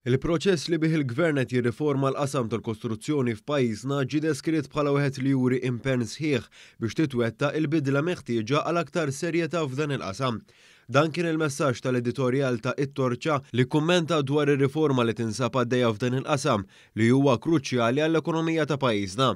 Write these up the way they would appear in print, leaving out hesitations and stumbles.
Il-proċess li bih il-gvern qed jirriforma l-qasam tal-kostruzzjoni f'pajjiżna ġie deskritt bħala wieħed li juri impenn sħiħ biex titwettaq il-bidla meħtieġa għal aktar serjetà f'dan il-qasam. Dan kien il-messaġġ tal-editorjal ta' It-Torċa li kummenta dwar ir-riforma li tinsab għaddejja f'dan il-qasam li huwa kruċjali għall-ekonomija ta' pajjiżna.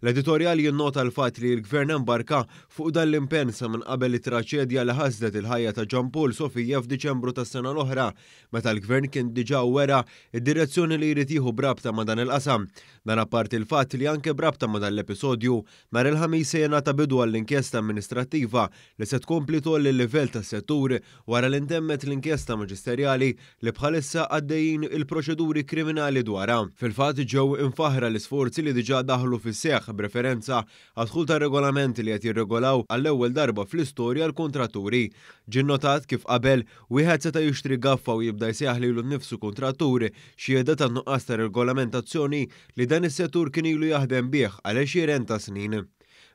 L-editorjal jinnota l-fatt li l-gvern embarka fuq dan l-impenn sa minn qabel it-traċedja li ħasdet il-ħajja ta' John Paul Sofija f'Diċembru tas-sena l-oħra, meta l-gvern kien diġà wera id-direzzjoni li jrid jieħu brabta ma' dan il-qasam. Dan apparti il-fatt li anke brabta ma' dan l-episodju nhar il-ħamis se jingħata bidu għall-inkjesta amministrattiva li se tkompli tolli l-livell tas-settur wara li ntemmet l-inkjesta maġisterjali li bħalissa għaddejjin il-proċeduri kriminali dwarha. Fil-fatt ġew infaħra l-isforzi li diġà daħlu fis-seħħ b'referenza għad-dħul ta' regolamenti li qed jirregolaw għall-ewwel darba fl-istorja l-kontratturi. Ġie notat kif qabel wieħed seta' jixtri gaffa u jibda jsejjaħ lilu nnifsu kontratturi xieda ta' nuqqas ta' regolamentazzjoni li dan is-settur kien ilu jaħdem bih għal 20 ta' snin.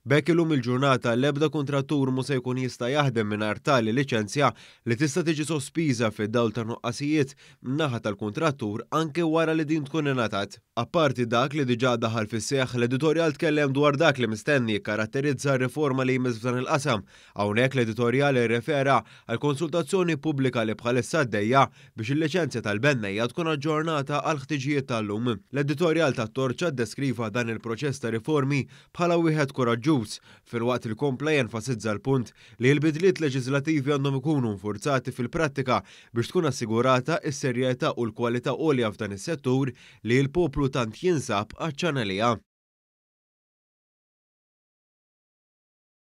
Bekk illum il-ġurnata l-ebda kontrattur mhux se jkun jista' jaħdem mingħajr tali liċenzja li tista' tiġi sospiża fid-dawl ta' nuqqasijiet min-naħa tal-kontrattur anke wara li din tkun ingħatat. Apparti dak li diġà daħal fis-seħħ, l-editorjal tkellem dwar dak li mistenni jikkaratterizza r-riforma li jmiss f'dan il-qasam. Hawnhekk l-editorjal irrefera għal konsultazzjoni pubblika li bħalissa għaddejja biex il-liċenzja tal-bennejja tkun aġġornata għal ħtiġijiet tal-lum. L-editorjal tat-Torċa ddeskriva dan il-proċess ta' riformi bħala wieħed koraġġuż filwaqt li kompla jenfasizza l-punt li l-bidliet leġislattivi għandhom ikunu nfurzati fil-prattika biex tkun assigurata s-serjetà u l-kwalità għolja f'dan is-settur li l-poplu tant jinsab għaċċana liha.